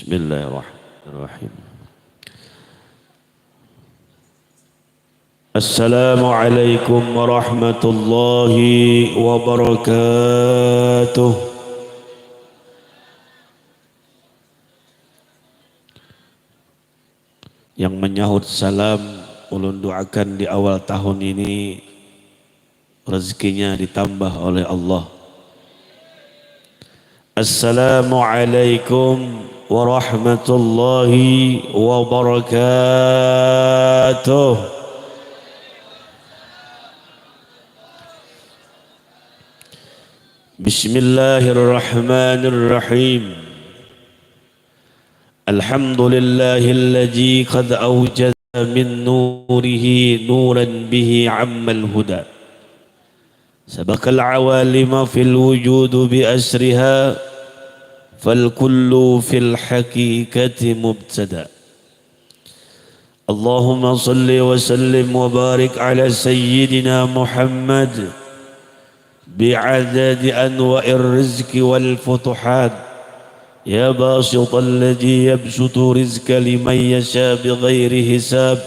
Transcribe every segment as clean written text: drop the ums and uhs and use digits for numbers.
Bismillahirrahmanirrahim. Assalamualaikum warahmatullahi wabarakatuh. Yang menyahut salam, ulun doakan di awal tahun ini rezekinya ditambah oleh Allah. Assalamualaikum warahmatullahi wabarakatuh. Bismillahirrahmanirrahim. Alhamdulillahilladzi qad awjada min nurihi nuran bihi ammal huda. Sabaqal awalima fil wujudu bi asriha fal kullu fil haqiqati mubtada. Allahumma salli wa sallim wa barik ala sayyidina Muhammad bi'adadi anwa'ir rizqi wal futuhat ya basital ladzi yabsutu rizqa liman yasha bighairi hisab.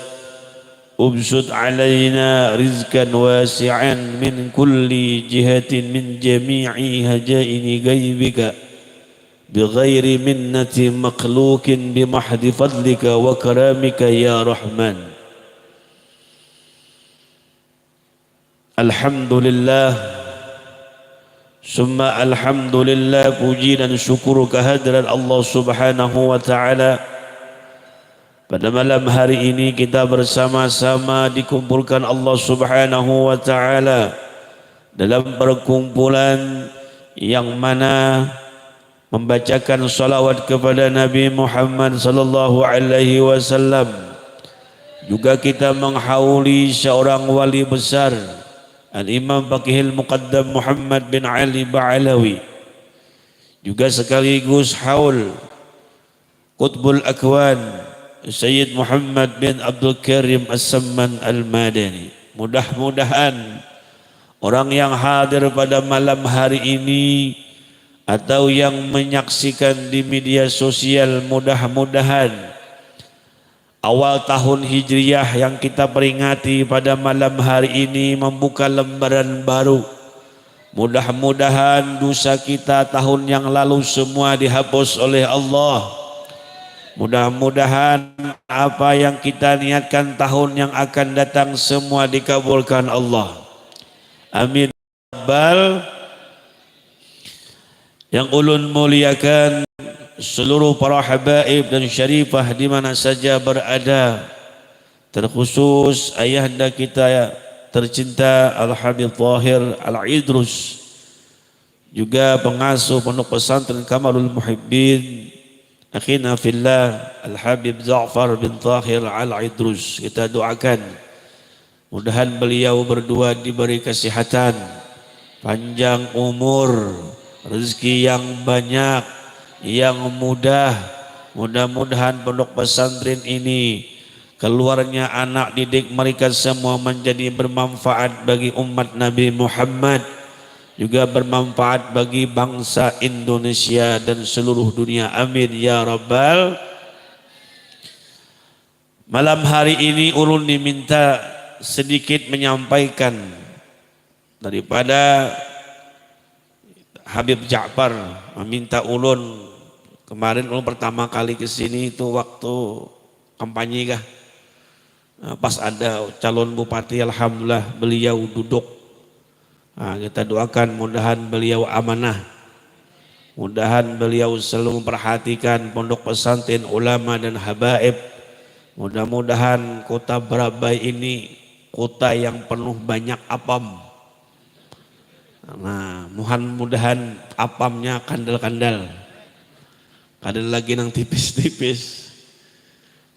Ubsud alaina rizqan wasi'an min kulli jihatin min jami'i hajaini ghaibika bighairi minnati makhluqin bimahdi fadlika wa karamika ya Rahman. Alhamdulillah summa alhamdulillah, puji dan syukur kehadirat Allah Subhanahu wa ta'ala. Pada malam hari ini kita bersama-sama dikumpulkan Allah Subhanahu wa ta'ala dalam perkumpulan yang mana membacakan salawat kepada Nabi Muhammad sallallahu alaihi wasallam. Juga kita menghauli seorang wali besar, Al-Imam Faqihil Muqaddam Muhammad bin Ali Ba'alawi. Juga sekaligus haul Qutbul Akwan Sayyid Muhammad bin Abdul Karim As-Samman Al-Madani. Mudah-mudahan orang yang hadir pada malam hari ini atau yang menyaksikan di media sosial, mudah-mudahan awal tahun Hijriyah yang kita peringati pada malam hari ini membuka lembaran baru. Mudah-mudahan dosa kita tahun yang lalu semua dihapus oleh Allah. Mudah-mudahan apa yang kita niatkan tahun yang akan datang semua dikabulkan Allah. Amin. Yang ulun muliakan seluruh para habaib dan syarifah di mana saja berada, terkhusus ayahanda kita tercinta Al-Habib Tahir Al-Idrus, juga pengasuh pondok pesantren Kamalul Muhibbin akhina fillah Al-Habib Ja'far bin Tahir Al-Idrus. Kita doakan mudahan beliau berdua diberi kesehatan, panjang umur, rezeki yang banyak, yang mudah. Mudah-mudahan pondok pesantren ini keluarnya anak didik mereka semua menjadi bermanfaat bagi umat Nabi Muhammad, juga bermanfaat bagi bangsa Indonesia dan seluruh dunia. Amin ya Rabbal. Malam hari ini ulun diminta sedikit menyampaikan daripada Habib Ja'far, meminta ulun. Kemarin ulun pertama kali ke sini itu waktu kampanye kah. Pas ada calon bupati, alhamdulillah beliau duduk. Kita doakan mudahan beliau amanah, mudahan beliau selalu memperhatikan pondok pesantren, ulama dan habaib. Mudah-mudahan kota Barabai ini kota yang penuh banyak apam. Mudah-mudahan apamnya kandal-kandal. Kandal lagi nang tipis-tipis.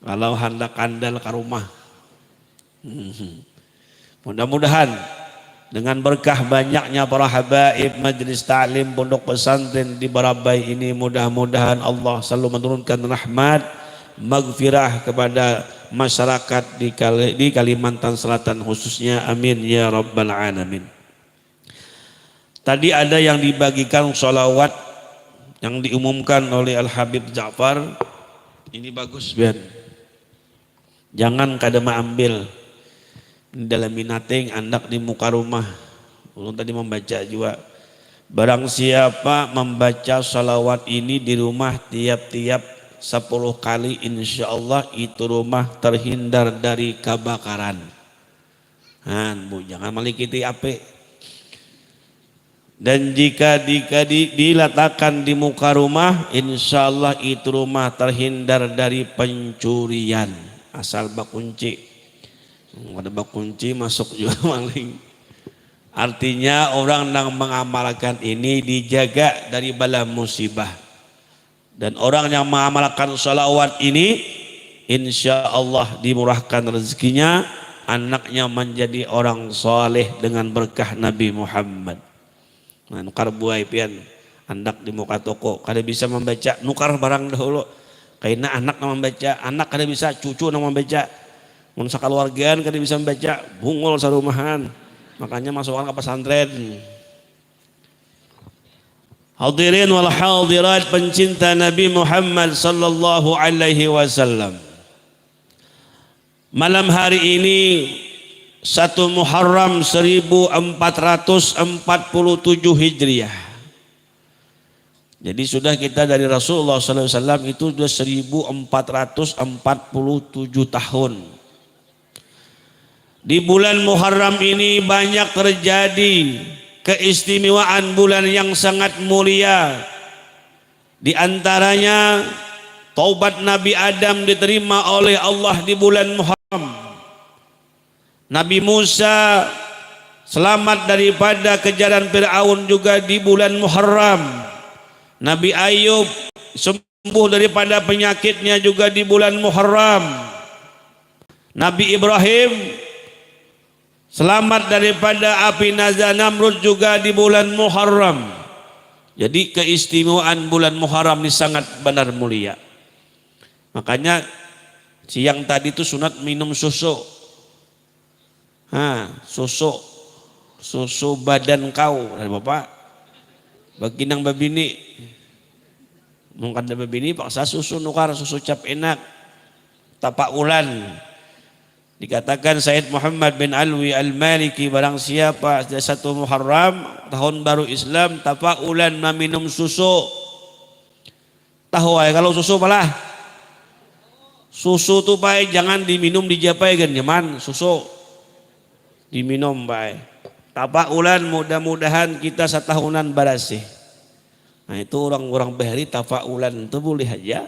Kalau hendak kandal ke rumah. Mudah-mudahan dengan berkah banyaknya para habaib majlis ta'lim pondok pesantren di Barabai ini, mudah-mudahan Allah selalu menurunkan rahmat, maghfirah kepada masyarakat di Kalimantan Selatan khususnya. Amin ya Rabbal Alamin. Tadi ada yang dibagikan sholawat yang diumumkan oleh Al-Habib Ja'far. Ini bagus Ben. Jangan kadema ambil dalam minating andak di muka rumah. Ulun tadi membaca juga. Barang siapa membaca salawat ini di rumah tiap-tiap 10 kali, insya Allah itu rumah terhindar dari kebakaran. Bu, jangan melikiti api. Dan jika diletakkan di muka rumah, insya Allah itu rumah terhindar dari pencurian. Asal bakunci. Ada bakunci masuk juga maling. Artinya orang yang mengamalkan ini dijaga dari bala musibah. Dan orang yang mengamalkan salawat ini insya Allah dimurahkan rezekinya, anaknya menjadi orang soleh dengan berkah Nabi Muhammad. Nah, nukar buai pian anak di muka toko kada bisa membaca, nukar barang dahulu. Karena anak yang membaca, anak kada bisa, cucu yang membaca. Mun sakaluargaan kada bisa membaca, bungul sarumahan. Makanya masukkan ke pesantren. Hadirin wal hadirat pencinta Nabi Muhammad sallallahu alaihi wasallam. Malam hari ini 1 Muharram 1447 Hijriah. Jadi sudah kita dari Rasulullah sallallahu alaihi wasallam itu sudah 1447 tahun. Di bulan Muharram ini banyak terjadi keistimewaan bulan yang sangat mulia. Di antaranya taubat Nabi Adam diterima oleh Allah di bulan Muharram. Nabi Musa selamat daripada kejaran Fir'aun juga di bulan Muharram. Nabi Ayub sembuh daripada penyakitnya juga di bulan Muharram. Nabi Ibrahim selamat daripada api naza Namrud juga di bulan Muharram. Jadi keistimewaan bulan Muharram ini sangat benar mulia. Makanya siang tadi itu sunat minum susu. Susu badan kau, dari bapak. Bagi nang babini, mungkin ada babini paksa susu nukar, susu cap enak, tapak ulan. Dikatakan Said Muhammad bin Alwi Al-Maliki barang siapa 1 Muharram tahun baru Islam tapak ulan meminum susu. Tahu ya kalau susu malah susu tuh baik jangan diminum dijapai kan nyaman susu diminum baik. Tapak ulan mudah-mudahan kita setahunan barasih. Nah itu orang-orang bahari tapak ulan itu boleh aja.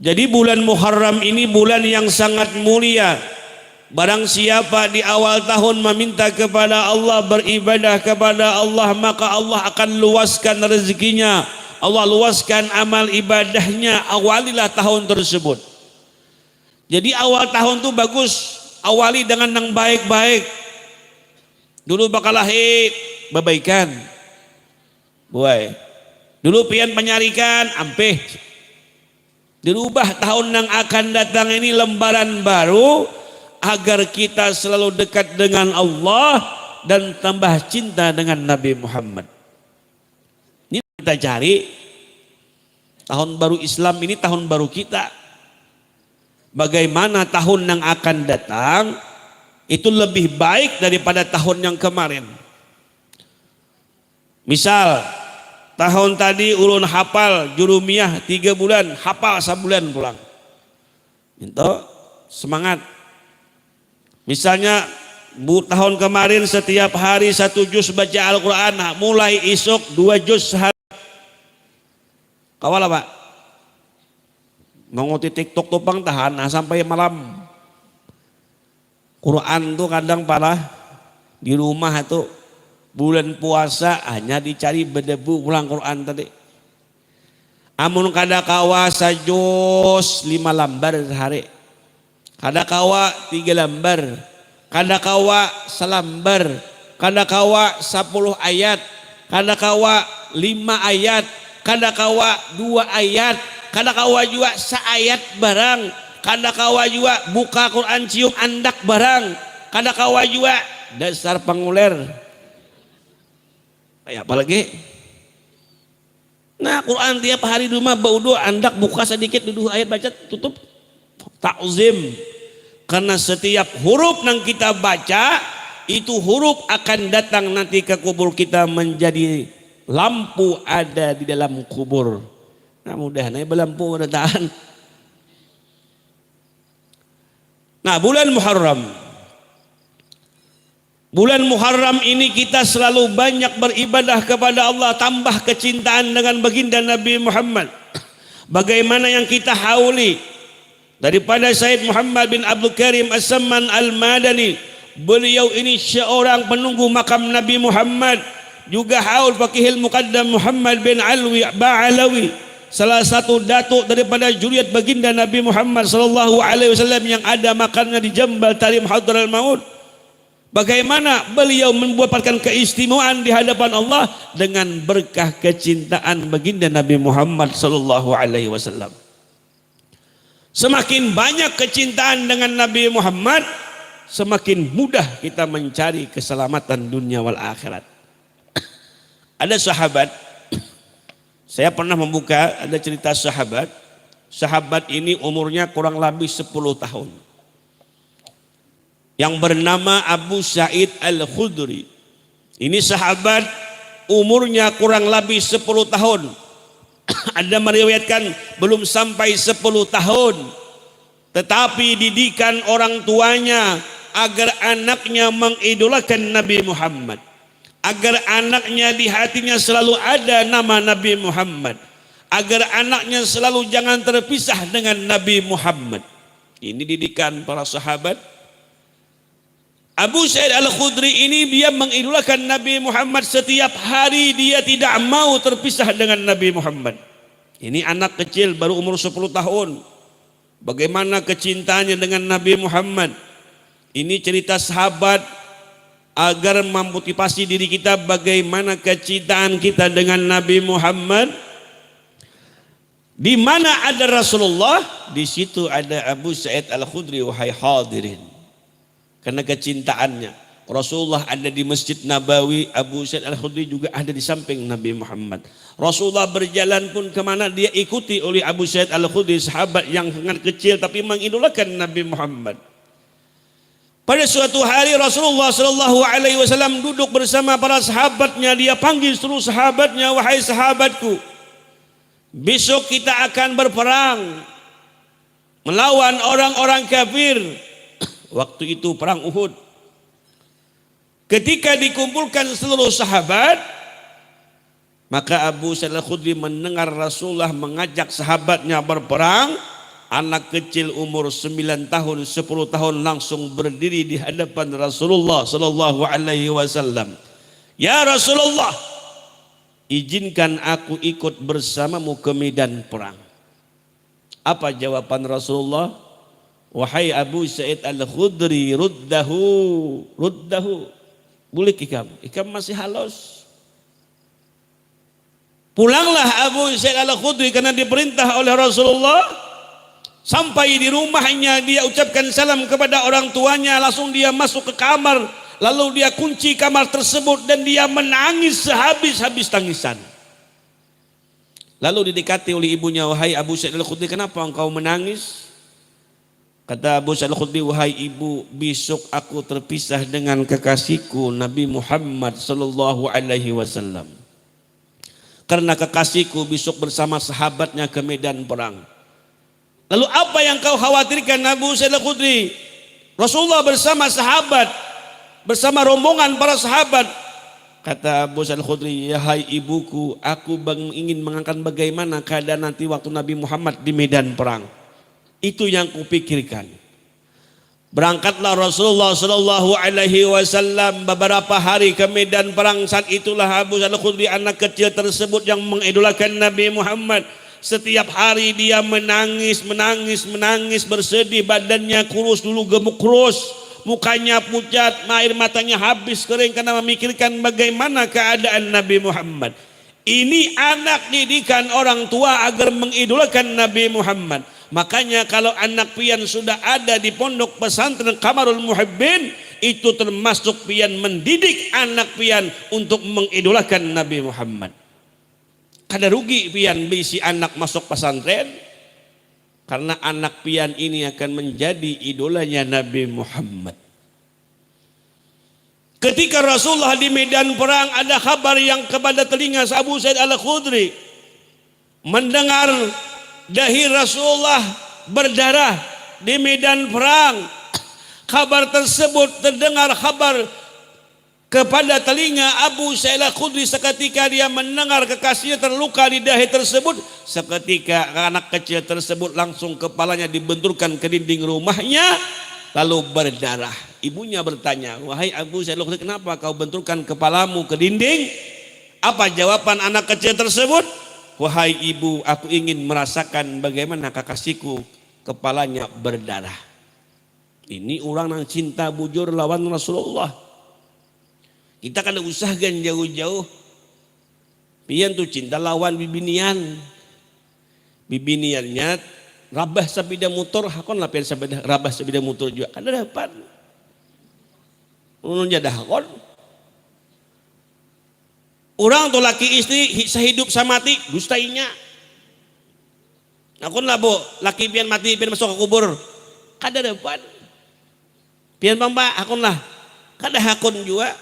Jadi bulan Muharram ini bulan yang sangat mulia. Barang siapa di awal tahun meminta kepada Allah, beribadah kepada Allah, maka Allah akan luaskan rezekinya. Allah luaskan amal ibadahnya, awalilah tahun tersebut. Jadi awal tahun itu bagus, awali dengan yang baik-baik. Dulu bakal lahir babaikan. Buai. Dulu pian penyarikan, ampeh. Dirubah tahun yang akan datang ini lembaran baru agar kita selalu dekat dengan Allah dan tambah cinta dengan Nabi Muhammad. Ini kita cari tahun baru Islam ini tahun baru kita. Bagaimana tahun yang akan datang itu lebih baik daripada tahun yang kemarin. Misal tahun tadi ulun hafal jurumiyah 3 bulan, hafal sebulan pulang. Itu semangat. Misalnya tahun kemarin setiap hari 1 juz baca Al-Quran, mulai isuk 2 juz sehari. Kawal Pak? Menguti TikTok tupang tahan sampai malam. Quran tuh kadang parah di rumah itu bulan puasa hanya dicari berdebu pulang Quran tadi. Amun kada kawa sajus 5 lembar sehari. Kada kawa 3 lembar. Kada kawa selembar. Kada kawa 10 ayat. Kada kawa 5 ayat. Kada kawa 2 ayat. Kada kawa juga seayat barang. Kada kawa juga buka Quran cium andak barang. Kada kawa juga dasar penguler. Kayak apa lagi? Nah Quran tiap hari di rumah baudo andak buka sedikit duduk ayat baca tutup takzim. Karena setiap huruf yang kita baca itu huruf akan datang nanti ke kubur kita menjadi lampu ada di dalam kubur. Nah mudah-mudahan berlampu udah tahan. Nah bulan Muharram. Bulan Muharram ini kita selalu banyak beribadah kepada Allah, tambah kecintaan dengan baginda Nabi Muhammad. Bagaimana yang kita hauli daripada Sayyid Muhammad bin Abdul Karim As-Samman Al-Madani. Beliau ini seorang penunggu makam Nabi Muhammad, juga haul Faqihil Muqaddam Muhammad bin Alwi Ba'alawi, salah satu datuk daripada juriat baginda Nabi Muhammad sallallahu alaihi wasallam yang ada makamnya di Jambal Tarim Hadral Maut. Bagaimana beliau membuatkan keistimewaan di hadapan Allah dengan berkah kecintaan baginda Nabi Muhammad sallallahu alaihi wasallam. Semakin banyak kecintaan dengan Nabi Muhammad, semakin mudah kita mencari keselamatan dunia wal akhirat. Ada sahabat, saya pernah membuka, ada cerita sahabat. Sahabat ini umurnya kurang lebih 10 tahun. Yang bernama Abu Sa'id Al-Khudri. Ini sahabat umurnya kurang lebih 10 tahun. Ada meriwayatkan belum sampai 10 tahun. Tetapi didikan orang tuanya agar anaknya mengidolakan Nabi Muhammad. Agar anaknya di hatinya selalu ada nama Nabi Muhammad. Agar anaknya selalu jangan terpisah dengan Nabi Muhammad. Ini didikan para sahabat. Abu Sa'id Al-Khudri ini dia mengidolakan Nabi Muhammad, setiap hari dia tidak mau terpisah dengan Nabi Muhammad. Ini anak kecil baru umur 10 tahun. Bagaimana kecintaannya dengan Nabi Muhammad. Ini cerita sahabat agar memotivasi diri kita bagaimana kecintaan kita dengan Nabi Muhammad. Di mana ada Rasulullah, di situ ada Abu Sa'id Al-Khudri, wahai hadirin. Karena kecintaannya, Rasulullah ada di Masjid Nabawi, Abu Sa'id Al-Khudri juga ada di samping Nabi Muhammad. Rasulullah berjalan pun kemana dia ikuti oleh Abu Sa'id Al-Khudri, sahabat yang sangat kecil tapi mengidolakan Nabi Muhammad. Pada suatu hari Rasulullah Shallallahu Alaihi Wasallam duduk bersama para sahabatnya, dia panggil seluruh sahabatnya, wahai sahabatku, besok kita akan berperang melawan orang-orang kafir. Waktu itu perang Uhud. Ketika dikumpulkan seluruh sahabat, maka Abu Sa'id Al-Khudri mendengar Rasulullah mengajak sahabatnya berperang. Anak kecil umur 9 tahun, 10 tahun langsung berdiri di hadapan Rasulullah sallallahu alaihi wasallam. Ya Rasulullah, izinkan aku ikut bersamamu ke medan perang. Apa jawaban Rasulullah? Wahai Abu Sa'id Al-Khudri, ruddahu. Boleh ikam masih halus. Pulanglah Abu Sa'id Al-Khudri karena diperintah oleh Rasulullah. Sampai di rumahnya dia ucapkan salam kepada orang tuanya, langsung dia masuk ke kamar, lalu dia kunci kamar tersebut dan dia menangis sehabis-habis tangisan. Lalu didekati oleh ibunya, wahai Abu Sa'id Al-Khudri, kenapa engkau menangis? Kata Abu Sa'id Al-Khudri, wahai ibu, besok aku terpisah dengan kekasihku Nabi Muhammad sallallahu alaihi wasallam. Karena kekasihku besok bersama sahabatnya ke medan perang. Lalu apa yang kau khawatirkan Abu Sa'id Al-Khudri? Rasulullah bersama sahabat, bersama rombongan para sahabat. Kata Abu Sa'id Al-Khudri, ya hai ibuku, aku ingin mengangkat bagaimana keadaan nanti waktu Nabi Muhammad di medan perang. Itu yang kupikirkan. Berangkatlah Rasulullah sallallahu alaihi wasallam beberapa hari ke medan perang. Saat itulah Abu Sa'id Al-Khudri, anak kecil tersebut yang mengidolakan Nabi Muhammad, setiap hari dia menangis bersedih, badannya kurus dulu gemuk kurus, mukanya pucat, air matanya habis kering karena memikirkan bagaimana keadaan Nabi Muhammad. Ini anak didikan orang tua agar mengidolakan Nabi Muhammad. Makanya kalau anak pian sudah ada di pondok pesantren Kamarul Muhibbin, itu termasuk pian mendidik anak pian untuk mengidolakan Nabi Muhammad. Kada rugi pian bisi anak masuk pesantren, karena anak pian ini akan menjadi idolanya Nabi Muhammad. Ketika Rasulullah di medan perang, ada kabar yang kepada telinga Abu Sa'id Al-Khudri, mendengar dahi Rasulullah berdarah di medan perang. Kabar tersebut terdengar kabar kepada telinga Abu Sa'id Al-Khudri. Seketika dia mendengar kekasihnya terluka di dahi tersebut, seketika anak kecil tersebut langsung kepalanya dibenturkan ke dinding rumahnya lalu berdarah. Ibunya bertanya, "Wahai Abu Sa'id Al-Khudri, kenapa kau benturkan kepalamu ke dinding?" Apa jawaban anak kecil tersebut? "Wahai ibu, aku ingin merasakan bagaimana kekasihku kepalanya berdarah." Ini orang yang cinta bujur lawan Rasulullah. Kita kan usahakan jauh-jauh. Pian tuh cinta lawan bibinian. Bibiniannya rabah sepeda motor, hakon lah pian sepeda rabah sepeda motor juga. Kan ada dapat. Ulun jadah hakon. Orang tuh laki istri sehidup samati dustainya. Hakon lah bo, laki pian mati pian masuk ke kubur. Kada dapat. Pian bamba hakon lah. Kada hakon juga.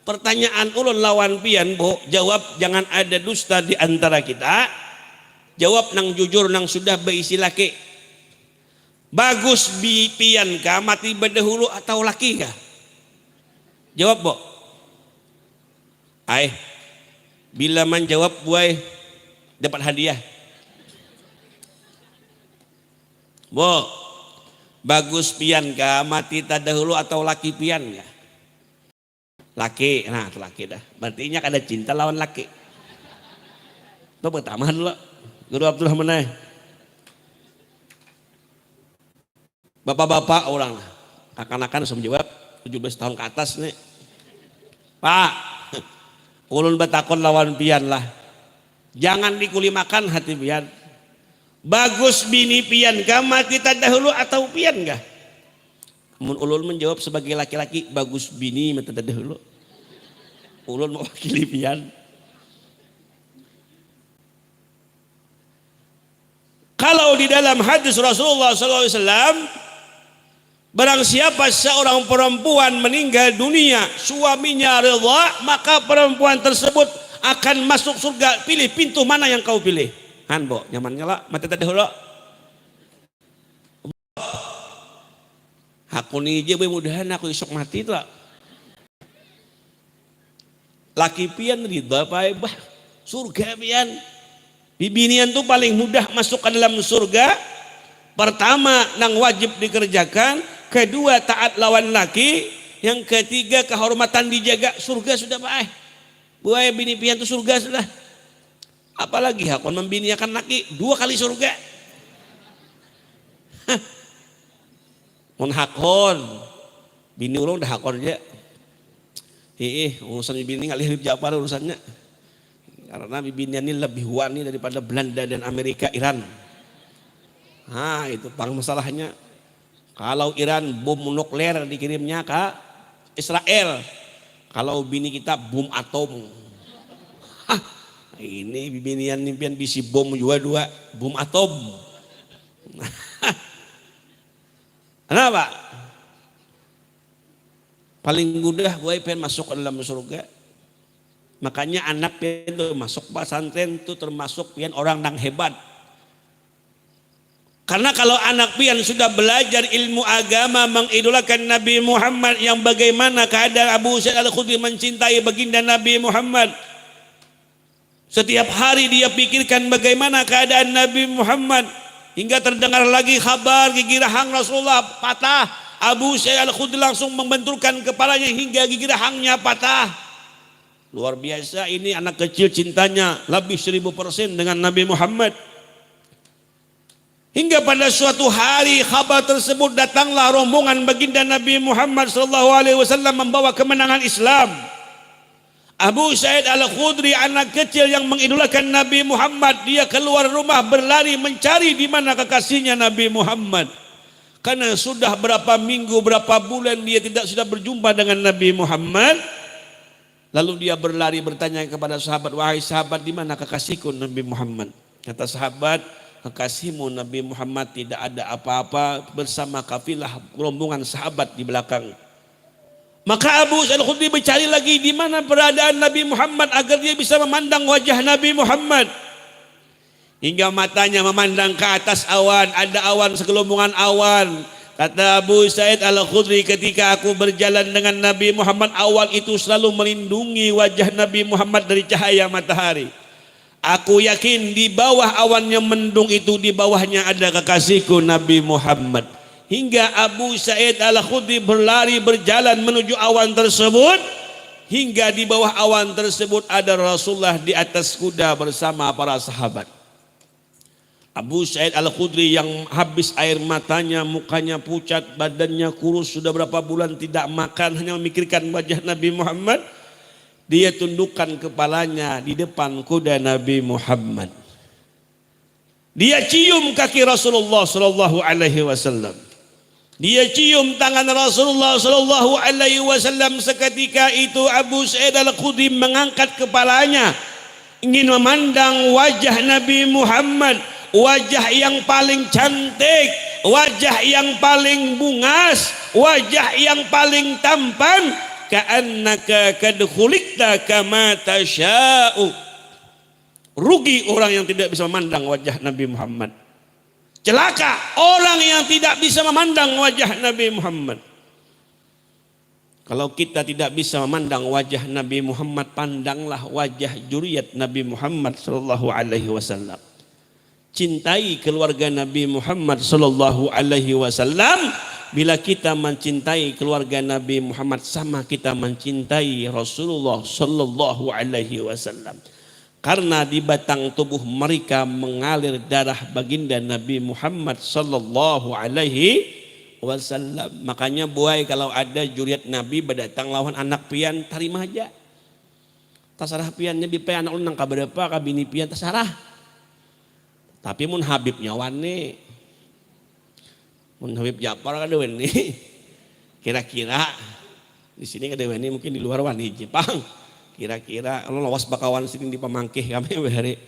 Pertanyaan ulun lawan pian bo, jawab jangan ada dusta di antara kita. Jawab nang jujur nang sudah berisi laki. Bagus bi pian ka mati berdahulu atau laki ka? Jawab bo. Ai, bila menjawab buai dapat hadiah. Bo, bagus pian ka mati terdahulu atau laki pian ka? Laki, nah laki dah. Berarti nya ada cinta lawan laki. Itu pertama dulu. Guru Abdullah Manai. Bapak-bapak orang, akan-akan langsung jawab 17 tahun ke atas nih. Pak, ulun betakon lawan pian lah. Jangan dikulimakan hati pian. Bagus bini pian kah mati terdahulu atau pian kah? Ulun menjawab sebagai laki-laki, bagus bini mati terdahulu. Ulun mewakili pian. Kalau di dalam hadis Rasulullah SAW, barang siapa seorang perempuan meninggal dunia, suaminya rela, maka perempuan tersebut akan masuk surga. Pilih pintu mana yang kau pilih. Hanbo, nyamannya lah, mati terdahulu. Aku nih aja mudahan aku isok mati lah. Laki pian ridha apa bah surga pian. Bibinian tuh paling mudah masuk ke dalam surga. Pertama nang wajib dikerjakan, kedua taat lawan laki, yang ketiga kehormatan dijaga. Surga sudah baik. Buai bini pian tuh surga sudah. Apalagi hakon membiniakan laki 2 kali surga. Mun hakon bini ulun dah hakon aja. Urusan bini ngalih Ja'far urusannya. Karena bibinian ini lebih wani daripada Belanda dan Amerika, Iran. Nah itu pang masalahnya. Kalau Iran bom nuklir dikirimnya ke Israel. Kalau bini kita bom atom. Ini bibinian impian bisi bom juga 2 bom atom. Kenapa? Paling mudah gue pengen masuk ke dalam surga. Makanya anak itu masuk pesantren itu termasuk pian orang yang hebat. Karena kalau anak pian sudah belajar ilmu agama, mengidolakan Nabi Muhammad, yang bagaimana keadaan Abu Sa'id Al-Khudri mencintai baginda Nabi Muhammad. Setiap hari dia pikirkan bagaimana keadaan Nabi Muhammad. Hingga terdengar lagi kabar gigi rahang Rasulullah patah. Abu Sa'id Al-Khudri langsung membenturkan kepalanya hingga gigi rahangnya patah. Luar biasa, ini anak kecil cintanya lebih 1000% dengan Nabi Muhammad. Hingga pada suatu hari kabar tersebut datanglah rombongan baginda Nabi Muhammad SAW membawa kemenangan Islam. Abu Sa'id Al-Khudri anak kecil yang mengidolakan Nabi Muhammad, dia keluar rumah berlari mencari di mana kekasihnya Nabi Muhammad. Karena sudah berapa minggu, berapa bulan dia tidak sudah berjumpa dengan Nabi Muhammad. Lalu dia berlari bertanya kepada sahabat, wahai sahabat, di mana kekasihku Nabi Muhammad? Kata sahabat, kekasihmu Nabi Muhammad tidak ada apa-apa bersama kafilah rombongan sahabat di belakang. Maka Abu Sa'id Al-Khudri mencari lagi di mana beradaan Nabi Muhammad agar dia bisa memandang wajah Nabi Muhammad. Hingga matanya memandang ke atas awan, ada awan segelombongan awan. Kata Abu Sa'id Al-Khudri, ketika aku berjalan dengan Nabi Muhammad, awan itu selalu melindungi wajah Nabi Muhammad dari cahaya matahari. Aku yakin di bawah awan yang mendung itu, di bawahnya ada kekasihku Nabi Muhammad. Hingga Abu Sa'id Al-Khudri berlari berjalan menuju awan tersebut. Hingga di bawah awan tersebut ada Rasulullah di atas kuda bersama para sahabat. Abu Sa'id Al-Khudri yang habis air matanya, mukanya pucat, badannya kurus, sudah berapa bulan tidak makan, hanya memikirkan wajah Nabi Muhammad. Dia tundukkan kepalanya di depan kuda Nabi Muhammad. Dia cium kaki Rasulullah sallallahu alaihi wasallam. Dia cium tangan Rasulullah sallallahu alaihi wasallam. Seketika itu Abu Sa'id Al-Khudri mengangkat kepalanya, ingin memandang wajah Nabi Muhammad. Wajah yang paling cantik, wajah yang paling bungas, wajah yang paling tampan. Ka'annaka kad khuliqta kama tasha'u. Rugi orang yang tidak bisa memandang wajah Nabi Muhammad. Celaka orang yang tidak bisa memandang wajah Nabi Muhammad. Kalau kita tidak bisa memandang wajah Nabi Muhammad, pandanglah wajah zuriat Nabi Muhammad sallallahu alaihi wasallam. Cintai keluarga Nabi Muhammad sallallahu alaihi wasallam. Bila kita mencintai keluarga Nabi Muhammad, sama kita mencintai Rasulullah sallallahu alaihi wasallam. Karena di batang tubuh mereka mengalir darah baginda Nabi Muhammad sallallahu alaihi wasallam. Makanya buai kalau ada zuriat Nabi berdatang lawan anak pian, tarima aja. Tasarah piannya bipe anak ulun nang kaberapa kabini pian tasarah. Tapi mun Habib nyawane, mun Habib Ja'far kada wani, kira-kira di sini kada wani, mungkin di luar wani Jepang. Kira-kira kalau lawas bakawan sini di pamangkih kami hari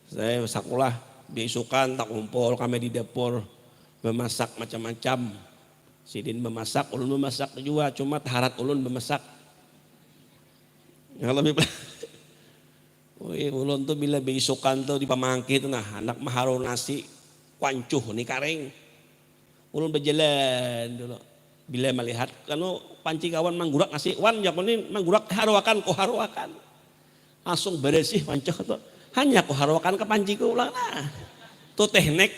saya sakulah besukan tak kumpul kami di dapur memasak macam-macam. Sidin memasak, ulun memasak juga, cuma taharat ulun memasak. Kalau ulun tuh bila beisukan tuh di pamangki itu nah anak maharu nasi wancuh nih kareng. Ulun berjalan dulu. Bila melihat kalau panci kawan manggurak nasi wan jakoni manggurak haruakan ko haruakan. Langsung beresih pancuh tuh. Hanya ko haruakan ke panciku ulang nah. Tuh teknik.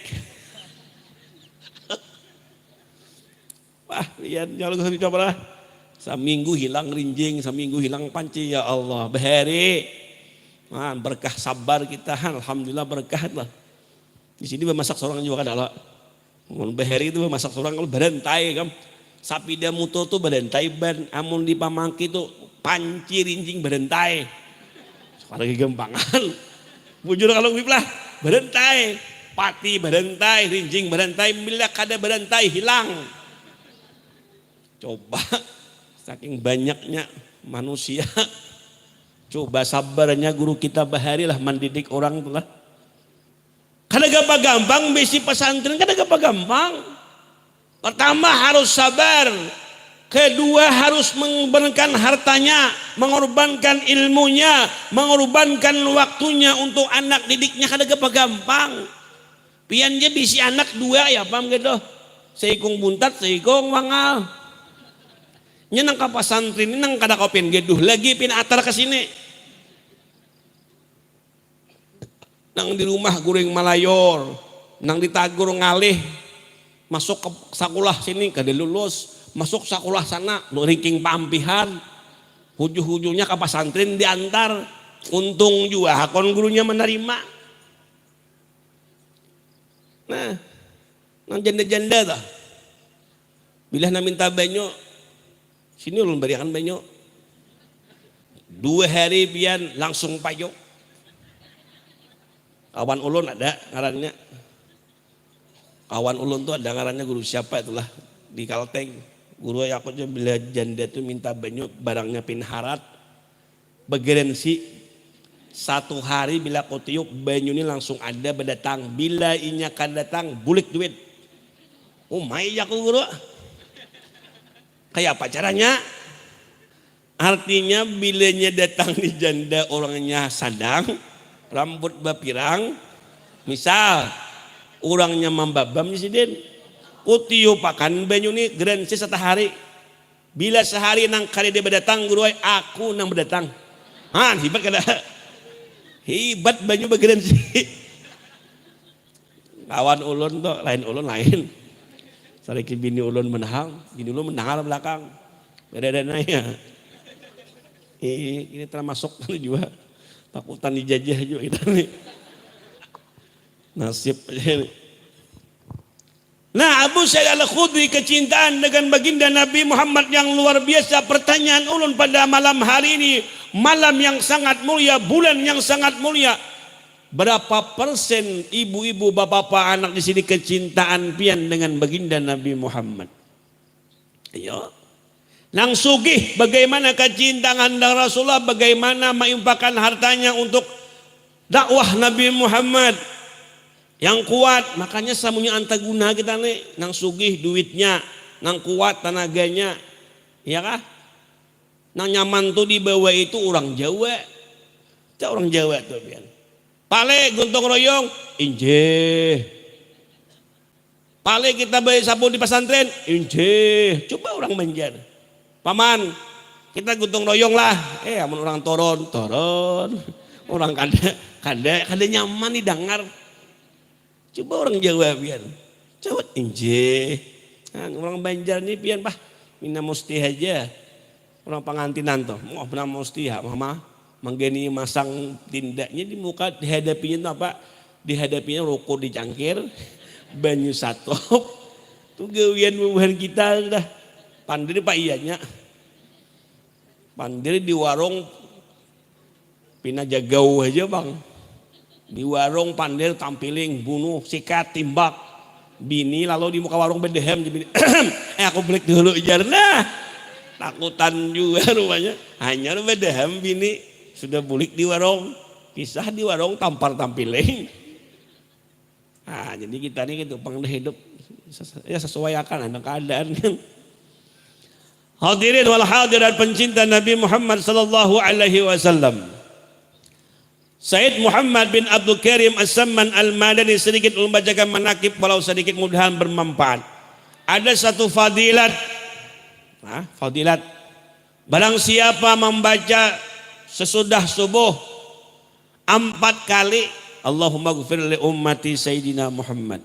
Wah, lihat jalan ke coba lah. Seminggu hilang rinjing, seminggu hilang panci, ya Allah. Beheri. Nah, berkah sabar kita, alhamdulillah berkah lah. Di sini bermasak seorang juga kan Allah. Beheri itu bermasak seorang kalau berentai kan. Sapi dia mutu tuh berentai ban, amun di pamangki tuh panci rinjing berentai. Sekarang gempangan. Bujur kalau lah berentai, pati berentai, rinjing berentai, bila kada berentai hilang. Coba saking banyaknya manusia. Coba sabarnya guru kita Bahari lah mendidik orang tuh lah. Kada gampang besi pesantren, kada gampang. Pertama harus sabar. Kedua harus mengorbankan hartanya, mengorbankan ilmunya, mengorbankan waktunya untuk anak didiknya, kada gampang. Piannya bisi anak dua ya paham gitu. Seikung buntat, seikung wangal. Nya nang ka pasantren ini nang kada kopin geduh lagi pin atar ke sini. Nang di rumah guring malayor, nang ditagur ngalih masuk ke sekolah sini kada lulus, masuk sekolah sana nu ringking pampihan. Hujuh-hujuhnya ke pasantren diantar. Untung juga hakon gurunya menerima. Nah, nang janda-janda dah. Bila na minta banyo sini ulun berikan banyak 2 hari pian langsung payung. Kawan ulun ada ngarannya. Kawan ulun tuh ada ngarannya guru siapa itulah di Kalteng. Guru aku aja bila janda tuh minta banyak barangnya pin harat. Begerensi satu hari bila kau tiup banyu ini langsung ada berdatang. Bila inya kan datang bulik duit. Oh mai aku guru. Kayak apa caranya? Artinya bilanya datang di janda orangnya sadang, rambut bapirang, misal orangnya mambabam presiden, utiup pakan banyu ini gerensi satu hari. Bila sehari nang kali dia berdatang guru aku nang berdatang. Hebat kada? Hebat banyu begerensi. Kawan ulun tuh lain ulun lain. Sariki bini ulun menang, bini ulun menang belakang. Beda-beda ya. Ini termasuk juga takutan dijajah juga kita nih. Nasib aja nih. Nah, Abu Sa'id Al-Khudri kecintaan dengan baginda Nabi Muhammad yang luar biasa. Pertanyaan ulun pada malam hari ini, malam yang sangat mulia, bulan yang sangat mulia. Berapa persen ibu-ibu, bapak-bapak, anak di sini kecintaan pian dengan baginda Nabi Muhammad? Ayo. Nang sugih bagaimana kecintaan dan Rasulullah, bagaimana menginfakkan hartanya untuk dakwah Nabi Muhammad yang kuat. Makanya samunya antaguna kita nih, nang sugih duitnya, nang kuat tenaganya, ya kah? Nang nyaman tuh di bawah itu orang Jawa, orang Jawa tuh pian. Pale guntung royong, injeh. Pale kita bayar sabun di pesantren, injeh. Coba orang Banjar. Paman, kita guntung royong lah. Amun orang toron. Orang kada nyaman nih dengar. Coba orang Jawa pian. Coba inje. Nah, orang Banjar nih pian bah. Mina musti aja. Orang pengantinan tuh. Mau benar musti ya, mama. Menggeni masang tindaknya di muka, dihadapinya apa? Dihadapinya rokok dicangkir, banyu satop. Tuh gawian kita dah. Pandiri pak iyanya. Pandiri di warung pina jagau aja bang. Di warung pandiri tampiling bunuh sikat timbak bini lalu di muka warung bedehem bini. Aku balik dulu jarna. Takutan juga rumahnya. Hanya bedehem bini sudah bulik di warung. Kisah di warung tampar tampiling. Nah, jadi kita ini gitu pang hidup ya sesuai akan ada keadaan kan. Hadirin wal hadirat pencinta Nabi Muhammad sallallahu alaihi wasallam. Said Muhammad bin Abdul Karim As-Samman Al-Madani sedikit membacakan manakib walau sedikit mudahan bermanfaat. Ada satu fadilat. Fadilat. Barang siapa membaca sesudah subuh 4 kali Allahumma gfir li ummati Sayyidina Muhammad.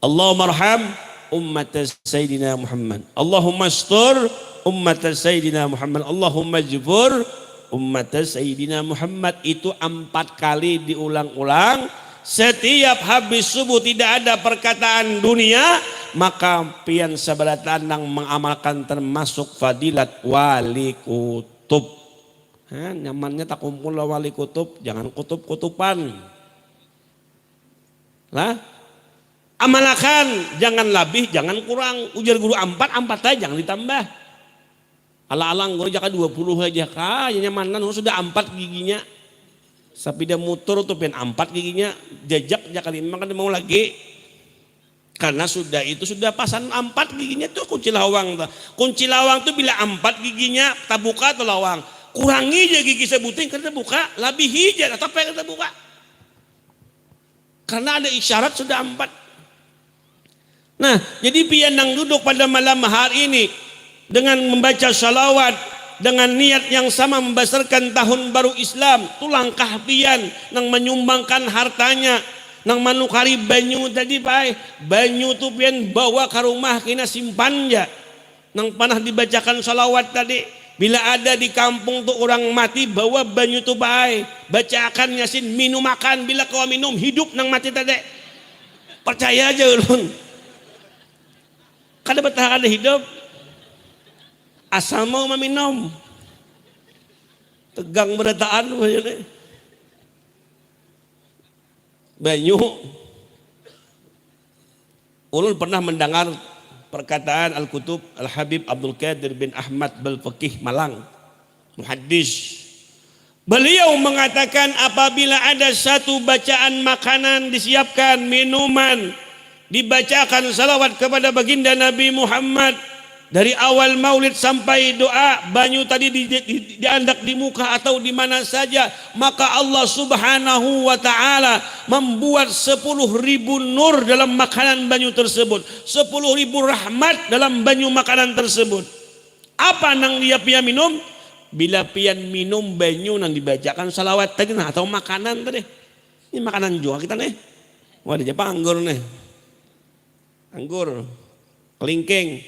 Allahumma arham ummat Sayyidina Muhammad. Allahumma astur ummat Sayyidina Muhammad. Allahumma jibur ummat Sayyidina Muhammad. Itu 4 kali diulang-ulang. Setiap habis subuh tidak ada perkataan dunia. Maka pian sabaratan yang mengamalkan termasuk fadilat wali kutub. Nyamannya tak kumpul wali kutub. Jangan kutub-kutupan. Lah, amalkan, jangan lebih, jangan kurang. Ujar guru 4 aja, jangan ditambah. Alang-alang guru jaka 20 aja kayaknya nyaman sudah 4 giginya. Sapi dia mutur tuh pen 4 giginya, jajak jaka 5 kan mau lagi. Karena sudah itu sudah pasan 4 giginya tuh kunci lawang. Kunci lawang tuh bila 4 giginya tak buka tuh lawang. Kurangi aja gigi sebuting kita buka, lebih hijau atau apa kita buka. Karena ada isyarat sudah 4. Nah, jadi pian nang duduk pada malam hari ini dengan membaca salawat dengan niat yang sama membesarkan tahun baru Islam, tu langkah pian nang menyumbangkan hartanya, nang manukari banyu tadi pai, banyu tu pian bawa ke rumah kena simpan ya, nang panah dibacakan salawat tadi. Bila ada di kampung tuh orang mati bawa banyu tuh pai, bacakan Yasin, minum makan. Bila kau minum hidup nang mati tadi. Percaya aja ulun. Kada bertahan ada hidup. Asal mau meminum. Tegang berataan banyu. Ulun pernah mendengar perkataan Al-Kutub Al-Habib Abdul Qadir bin Ahmad Bal-Faqih Malang, muhaddis. Beliau mengatakan apabila ada satu bacaan makanan disiapkan, minuman, dibacakan salawat kepada baginda Nabi Muhammad, dari awal maulid sampai doa, banyu tadi diandak di muka atau di mana saja, maka Allah subhanahu wa ta'ala membuat 10.000 nur dalam makanan banyu tersebut, 10.000 rahmat dalam banyu makanan tersebut. Apa nang dia pia minum? Bila pian minum banyu nang dibacakan salawat tadi nah, atau makanan tadi. Ini makanan juga kita nih. Wah, di Jepang anggur nih. Anggur, kelingking.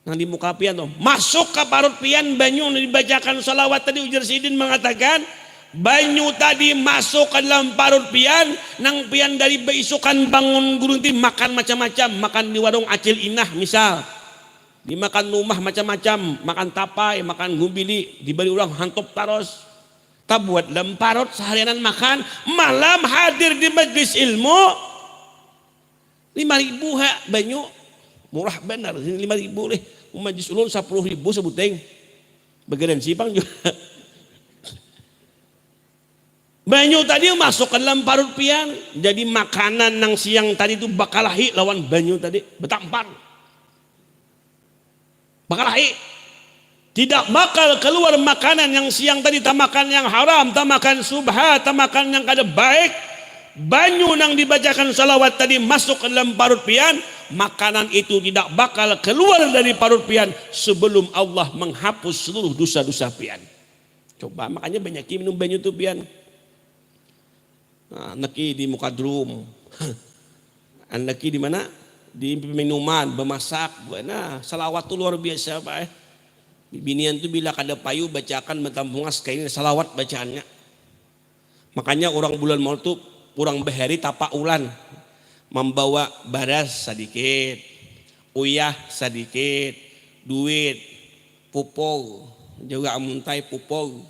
Nang di muka pian tuh. Masuk ke parut pian banyu nang dibacakan salawat tadi. Ujar Sidin mengatakan banyu tadi masuk ke dalam parut pian, nang pian dari beisukan bangun gurun makan macam-macam, makan di warung Acil Inah misal. Dimakan rumah macam-macam, makan tapai, makan gumbili, diberi ulang hantop taros. Tak buat lemparot seharianan makan, malam hadir di majlis ilmu. 5.000 ha banyu, murah benar, 5.000 leh. Majlis ulun 10.000 sebuteng. Bagian Sipang juga. Banyu tadi masuk ke dalam parut pian, jadi makanan nang siang tadi itu bakalahi lawan banyu tadi, betampar. Bakalahi. Tidak bakal keluar makanan yang siang tadi, tak makan yang haram, tak makan subha, tak makan yang kada baik. Banyu nang dibacakan salawat tadi masuk ke dalam parut pian, makanan itu tidak bakal keluar dari parut pian sebelum Allah menghapus seluruh dosa-dosa pian. Coba makanya banyak minum banyu itu pian. Nah, neki di muka drum. Neki di mana? Di minuman, bemasak, nah salawat tuh luar biasa Pak. Binian tuh bila kada payu bacakan mentampungas kayak ini salawat bacaannya. Makanya orang bulan Maulid tuh orang behari tapak ulan, membawa baras sedikit, uyah sedikit, duit, pupog, juga amuntai pupog,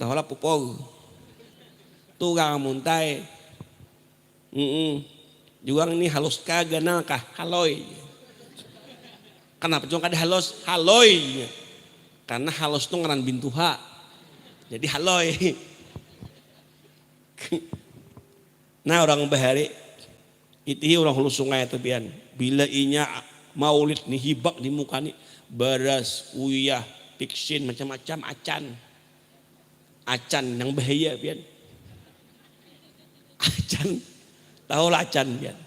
tahulah pupog, tuh gak amuntai. Juga ini halus kagak kah haloy. Kenapa cuma kada halus haloy? Karena halus itu ngaran bintuha. Jadi haloy. Nah orang bahari itu orang hulu sungai itu pian. Bila inya maulid nih hibak di muka nih beras, uyah, piksin macam-macam acan yang bahaya pian. Acan. Tahu lah acan pian.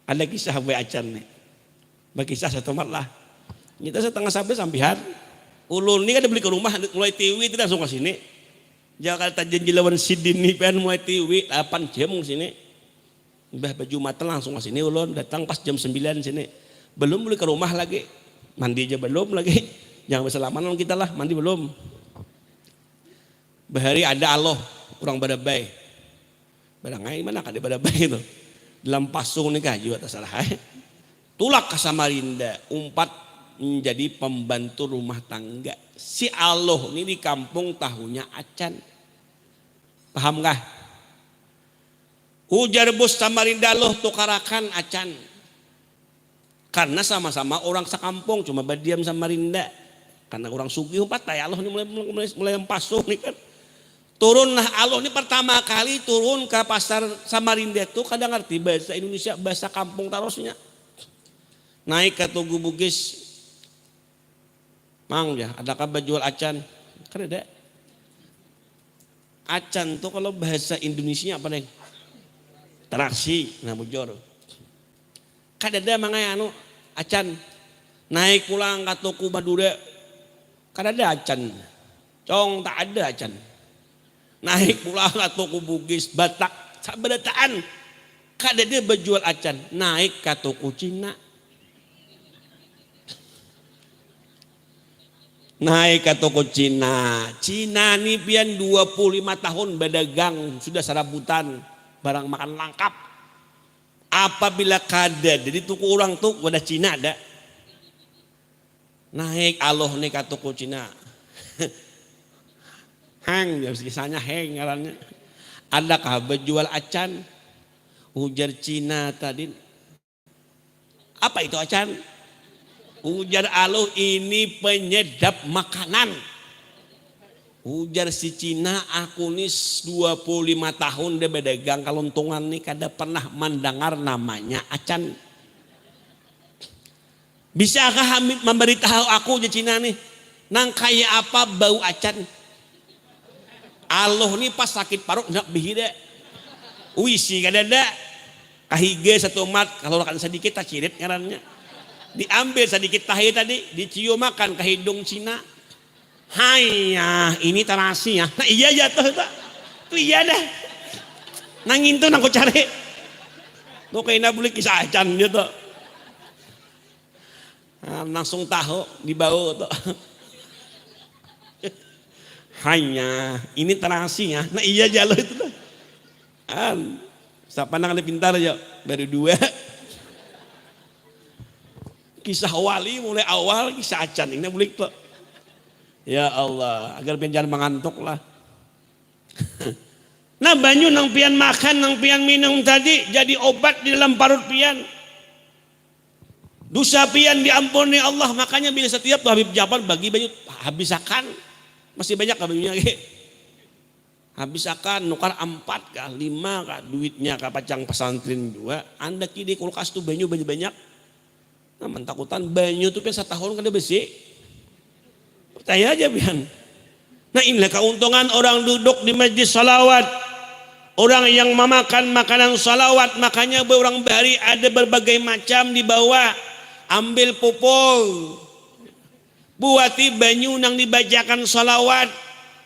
Ada kisah bayi acan nih. Bagi kisah satu malah. Kita setengah sampihan. Ulun ini kan beli ke rumah mulai tiwi itu langsung ke sini. Jakarta janji lawan Sidin nih pian mulai tiwi 8 jam ke sini. Mbah baju mata langsung ke sini ulun datang pas jam 9 sini. Belum beli ke rumah lagi. Mandi aja belum lagi. Jangan berselaman kita lah, mandi belum. Bahari ada Allah kurang badabay. Barangai mana kan di badabay itu. Dalam pasung nih kayu atas salah. Tulak ke Samarinda, umpat menjadi pembantu rumah tangga. Si Allah ini di kampung tahunya acan. Paham gak? Ujar bos Samarinda Allah tukarakan acan. Karena sama-sama orang sekampung cuma berdiam Samarinda. Karena orang sugih umpat ya Allah ini mulai pasung nih kan. Turunlah Allah ini pertama kali turun ke pasar Samarinda itu kadang ngerti bahasa Indonesia, bahasa kampung tarosnya. Naik ke Tugu Bugis. Mang ya, adakah jual acan? Kan ada. Acan tuh kalau bahasa Indonesia apa nih? Terasi, nah bujur. Kadada mangai anu acan. Naik pulang ke Tugu Madura. Kadada acan. Cong tak ada acan. Naik pulang ke Tugu Bugis, Batak, sabadataan. Kadada berjual acan. Naik ke Tugu Cina. Naik ke toko Cina. Cina nih pian 25 tahun berdagang sudah sarabutan barang makan lengkap. Apabila kada jadi toko orang tuh wadah Cina ada. Naik Allah nih ke toko Cina. Hang biasanya hang ngarannya. Adakah berjual acan? Ujar Cina tadi. Apa itu acan? Ujar Allah ini penyedap makanan. Ujar si Cina, aku nih 25 tahun dia berdagang kaluntungan nih kada pernah mendengar namanya acan. Bisakah Hamid memberitahu aku je Cina nih, nang kayak apa bau acan? Allah nih pas sakit paruk nak bihida. Uisi kada ada. Kahige satu mat kalau kan sedikit tak cirit ngarannya. Diambil sedikit tahi tadi, dicium makan ke hidung Cina. Haiya, ini terasi ya. Nah iya jatuh tak. Tuh iya dah. Nangin tuh nang ku cari. Tuh kayaknya boleh kisah acan gitu. Nah, langsung tahu dibau tuh. Hanya ini terasi ya. Nah iya jalo itu tuh. Siapa nang lebih pintar ya? Baru 2. Kisah wali mulai awal kisah acan ini boleh tuh. Ya Allah, agar pian jangan mengantuk lah. Nah banyu nang pian makan, nang pian minum tadi jadi obat di dalam parut pian. Dosa pian diampuni Allah, makanya bila setiap tuh Habib Ja'far bagi banyu habisakan. Masih banyak bajunya lagi. Habisakan nukar 4 kah, 5 kah duitnya kah pacang pesantren juga. Anda kini kulkas tuh banyu banyak. Nah mentakutan banyu tuh pian setahun kada besi. Percaya aja pian. Nah inilah keuntungan orang duduk di majlis salawat. Orang yang memakan makanan salawat, makanya orang bahari ada berbagai macam dibawa. Ambil pupul. Buati banyu nang dibacakan salawat.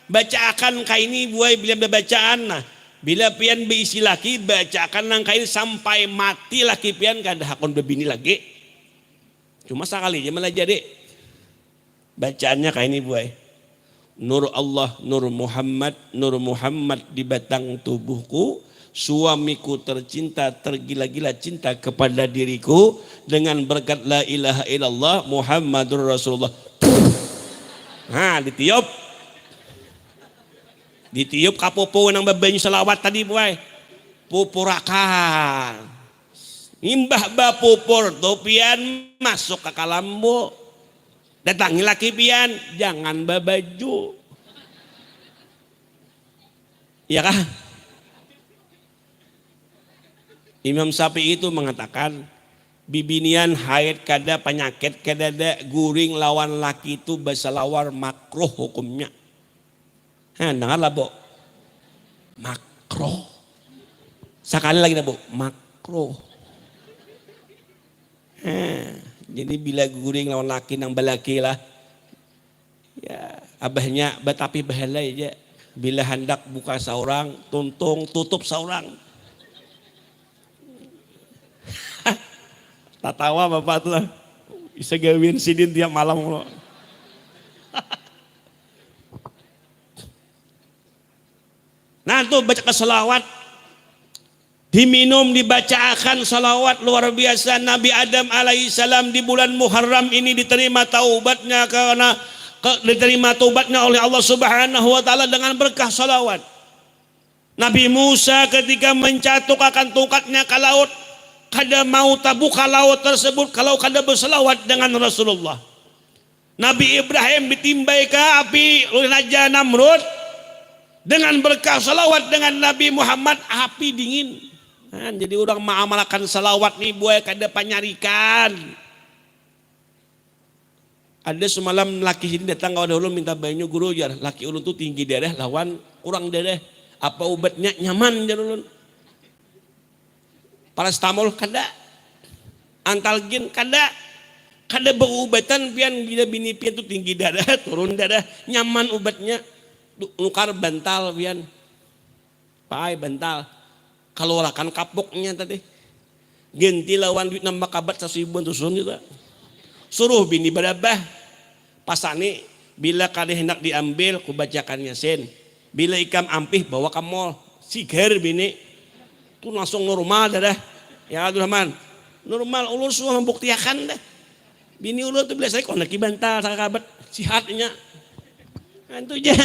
Bacakan kaini buai bila bacaan. Nah, bila pian beisi laki bacakan nang kain sampai mati laki pian kada hakon bebini lagi. Cuma sekali aja malah jadi. Bacaannya kayak ini buai. Nur Allah, Nur Muhammad di batang tubuhku. Suamiku tercinta, tergila-gila cinta kepada diriku. Dengan berkat la ilaha illallah Muhammadur Rasulullah. Nah ditiup. Ditiup kapopo nang babanyu salawat tadi buai. Pupurakan. Imbah bapupur topian masuk ke kalambo. Datangi laki pian, jangan babaju. Ya kah? Imam Syafi'i itu mengatakan, bibinian haid kada penyakit kada ada guring lawan laki itu basalawar makruh hukumnya. Dengarlah bu, makruh. Sekali lagi bu, makruh. Jadi bila guring lawan laki nang balaki lah, ya abahnya betapi bahala aja. Bila hendak buka saurang, tuntung tutup saurang. Tak tawa bapak tuh lah. Bisa gawin sidin tiap malam loh. Nah tuh baca selawat. Diminum, dibacakan salawat luar biasa. Nabi Adam alaihissalam di bulan Muharram ini diterima taubatnya karena diterima taubatnya oleh Allah Subhanahu wa taala dengan berkah salawat. Nabi Musa ketika mencatukakan tongkatnya ke laut, kada mau tabuka laut tersebut kalau kada berselawat dengan Rasulullah. Nabi Ibrahim ditimbai ke api oleh Raja Namrud, dengan berkah salawat dengan Nabi Muhammad api dingin. Nah, jadi orang mengamalkan salawat nih buaya kada panyarikan. Ada semalam laki sini datang ke ulun minta banyu guru jar. Laki ulun tuh tinggi darah lawan kurang darah. Apa obatnya nyaman jar ulun. Parastamol kada. Antalgin kada. Kada berobatan pian bila bini pian tuh tinggi darah, turun darah, nyaman obatnya. Nukar bantal pian. Pai bantal. Kalau rakan kapoknya tadi. Ganti lawan duit nambah kabat 1.000 tusun juga. Suruh bini berabah. Pasani bila kali hendak diambil ku bacakan Yasin. Bila ikam ampih bawa ke mall. Sigar bini. Itu langsung normal dah. Ya Abdul Rahman. Normal ulur suah membuktiakan dah. Bini ulur tuh biasanya kok nak bantal sa kabat. Sihatnya. Nah itu aja.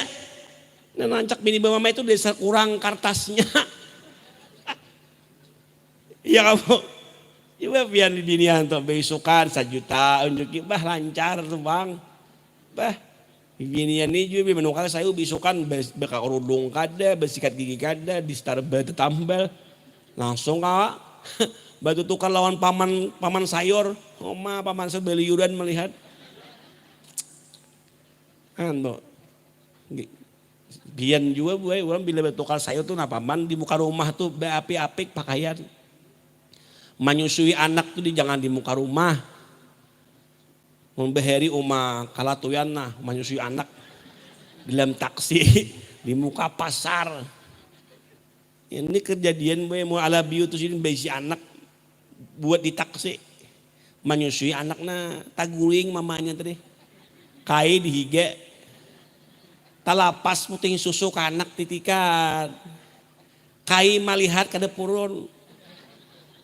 Nah nancak bini mama itu dasar kurang kartasnya. Ya kamu, iba pian di binian tuh besukan 1 juta unjuk bah lancar tuh bang, bah Ginian ini juga menukar saya bisukan beka kerudung kada, bersikat gigi kada, di star batu tambal. Langsung kak batu tukar lawan paman sayur. Oma paman sayur beliuran melihat. Ando. Bian juga buai orang bila batu tukar sayur tuh napa paman di muka rumah tuh beapi-apik pakaian. Menyusui anak tuh jangan di muka rumah. Membeheri uma kalatuyan nah menyusui anak di dalam taksi di muka pasar. Ini kejadian mau ala biu terus ini besi anak buat di taksi menyusui anaknya taguling mamanya tadi kai di higa talapas puting susu ke anak titikan kai melihat kada purun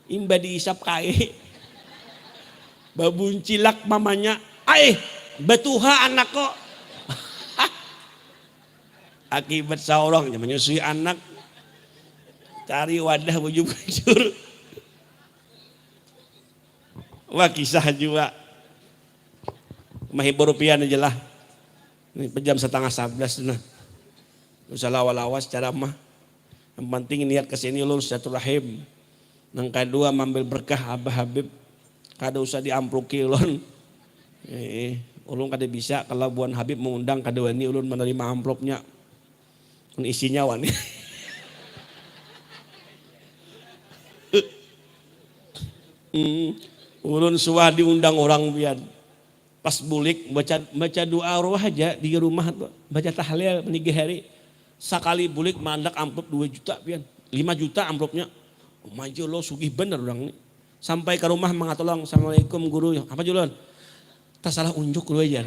imba diisap kai babuncilak mamanya, batuha anak kok. Akibat saurang menyusui anak, cari wadah bujur-bujur. Wah kisah juga. Mahibur rupiah aja lah. Ini jam 10:30 nah. Usah lawas-lawas cara mah. Yang penting niat kesini lulus silaturahim. Yang kedua ambil berkah Abah Habib. Kada usah diampluki ulun. Ulun kada bisa kalau buan Habib mengundang kada wani ulun menerima amplopnya. Isinya wani. Ulun suah diundang orang biar. Pas bulik baca doa arwah aja di rumah tuh. Baca tahlil menigi hari. Sekali bulik mandak amplop 2 juta pian. 5 juta amplopnya. Oh maju lo sugih bener orang ini. Sampai ke rumah mengatolong, Assalamualaikum guru, apa julun? Tak salah unjuk lu aja.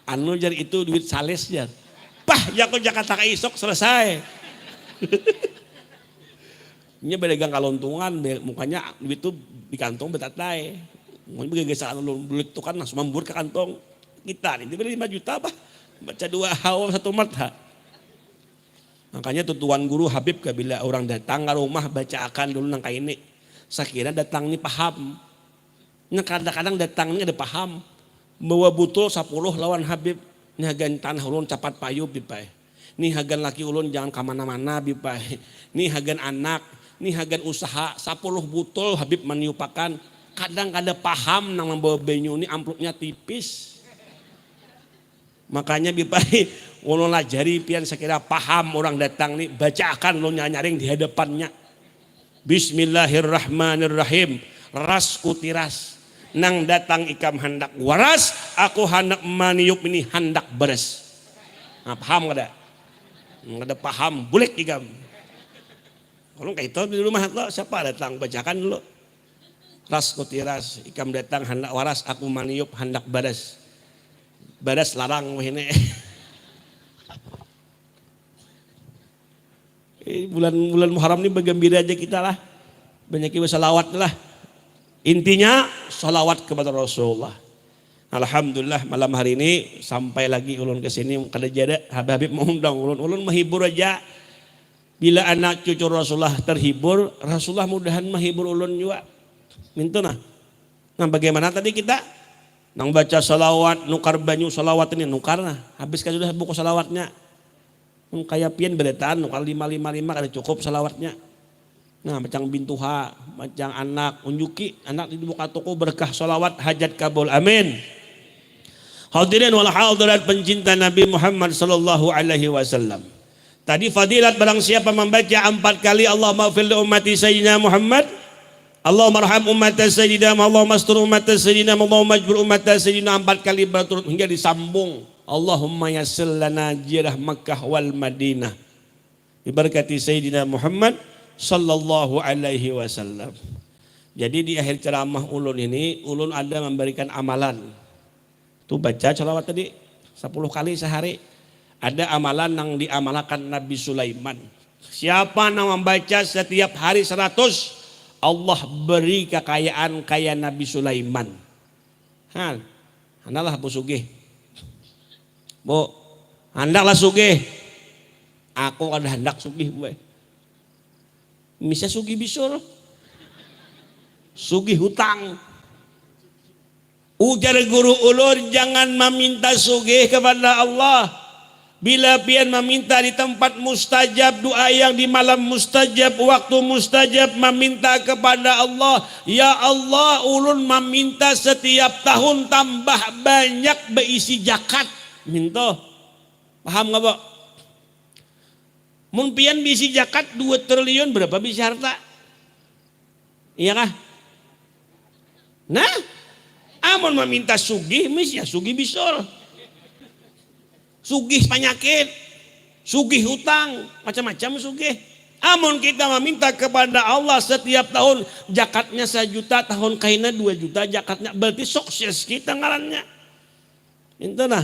Anu jar itu duit sales jar. Pah, ya kok Jakarta isok selesai. Ini bedagang kalontungan, mukanya duit itu di kantong betatai. Mungkin begagesan anu bulik itu kan langsung membur ke kantong kita. Ini beli 5 juta apa? Baca 2 hawa 1 mata. Makanya tutuan guru Habib bila orang datang ke rumah baca akan dulu nang ini. Sakira datang ini paham. Nah kadang-kadang datang ini ada paham. Bahwa butul 10 lawan Habib. Ini hagan tanah ulun capat payu bipai. Ini hagan laki ulun jangan kemana-mana bipai. Ini hagan anak. Ini hagan usaha 10 butul Habib meniupakan. Kadang-kadang paham nang membawa benyu ini amplopnya tipis. Makanya bipai ulun lajari pian sekira paham orang datang nih. Bacakan ulun nyaring di hadapannya. Bismillahirrahmanirrahim. Ras kutiras. Nang datang ikam hendak waras. Aku hendak maniup ini hendak beres. Nah, paham kada? Kada paham. Bulik ikam. Kalau kayak itu di rumah lo siapa datang bacakan dulu. Ras kutiras. Ikam datang hendak waras. Aku maniup hendak beres. Beres larang ini. Bulan Muharram ini bergembira aja kita lah. Banyak salawat lah. Intinya salawat kepada Rasulullah. Alhamdulillah malam hari ini sampai lagi ulun ke sini kada jada Habib mengundang ulun menghibur aja. Bila anak cucu Rasulullah terhibur, Rasulullah mudahan menghibur ulun juga. Mintuna. Nah bagaimana tadi kita nang baca salawat nukar banyu salawat ini nukar nah. Habis kan sudah buku salawatnya. Kayak pian beretaan kalau 555 ada cukup salawatnya. Nah macam bintuha, macam anak unjuki anak di buka toko berkah salawat hajat kabul amin. Hadirin wal hadirat pencinta Nabi Muhammad sallallahu alaihi wasallam. Tadi fadilat barang siapa membaca 4 kali Allahumma fil ummati sayyidina Muhammad, Allahumma arham ummata sayyidina, Allahumma astur ummata sayyidina, Allahumma ajbur ummata sayyidina 4 kali berturut hingga disambung. Allahumma yassir lana jirah Makkah wal Madinah. Diberkati Sayyidina Muhammad sallallahu alaihi wasallam. Jadi di akhir ceramah ulun ini, ulun ada memberikan amalan. Tuh baca selawat tadi 10 kali sehari. Ada amalan yang diamalkan Nabi Sulaiman. Siapa yang membaca setiap hari 100, Allah beri kekayaan kayak Nabi Sulaiman. Analah Bu Sugih. Bu, hendaklah sugih. Aku ada hendak sugih, Bu. Bisa sugih bisur. Sugih hutang. Ujar guru ulun, jangan meminta sugih kepada Allah. Bila pian meminta di tempat mustajab, doa yang di malam mustajab, waktu mustajab, meminta kepada Allah, ya Allah, ulun meminta setiap tahun tambah banyak berisi zakat. Minta. Paham nggak, Pak? Mun pian berisi zakat 2 triliun berapa bisa harta? Iya kah? Nah, amun meminta sugih, ya sugih bisor. Sugih penyakit, sugih hutang, macam-macam sugih. Amun kita meminta kepada Allah setiap tahun zakatnya 1 juta, tahun kaina 2 juta zakatnya, berarti sukses kita ngarannya. Itu nah.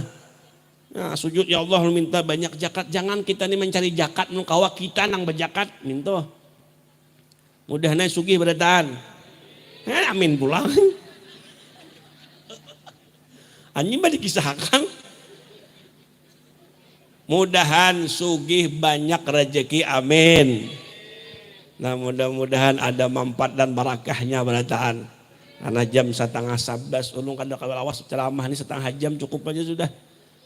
Nah, sujud ya Allah minta banyak zakat. Jangan kita nih mencari zakat nu kawa kita nang berzakat minta. Mudahnya sugih berataan. Amin pulang. Anjing mah dikisahkan. Mudahan sugih banyak rezeki, amin. Nah, mudah-mudahan ada manfaat dan barakahnya berataan. Karena jam 10:30 ulun kada kalawas ceramah ini 1/2 jam cukup aja sudah.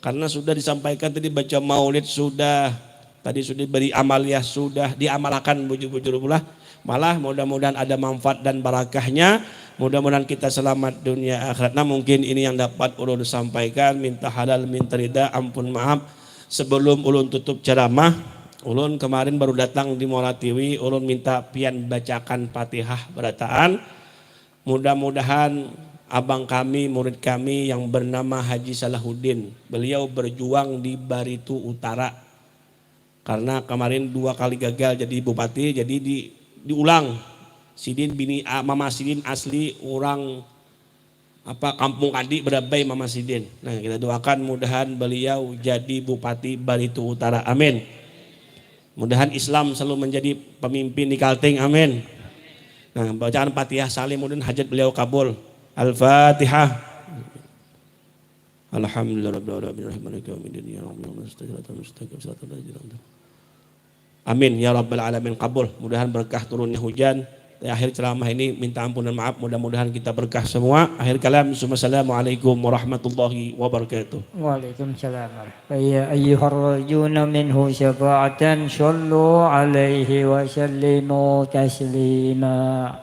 Karena sudah disampaikan tadi baca maulid sudah, tadi sudah beri amaliyah sudah, diamalkan bujur-bujur pula. Malah mudah-mudahan ada manfaat dan barakahnya. Mudah-mudahan kita selamat dunia akhirat. Nah, mungkin ini yang dapat ulun sampaikan. Minta halal, minta ridha, ampun maaf. Sebelum ulun tutup ceramah, ulun kemarin baru datang di Moratiwi, ulun minta pian bacakan Fatihah berataan. Mudah-mudahan abang kami, murid kami yang bernama Haji Salahuddin, beliau berjuang di Baritu Utara. Karena kemarin 2 kali gagal jadi bupati, jadi diulang. Sidin bini Mama Sidin asli orang Kampung Adi Berabai Mama Sidin. Nah, kita doakan mudahan beliau jadi Bupati Baritu Utara, amin. Mudahan Islam selalu menjadi pemimpin di Kalteng, amin. Nah, bacaan Fatihah salim mudahan hajat beliau kabul. Al-Fatihah. Amin ya rabbal alamin, kabul. Mudahan berkah turunnya hujan. Di akhir ceramah ini minta ampun dan maaf, mudah-mudahan kita berkah semua. Akhir kalam, assalamualaikum warahmatullahi wabarakatuh. Waalaikumsalam. Ya ayyuhar rajuna minhu syafa'atan sallu alaihi wa sallimu taslima.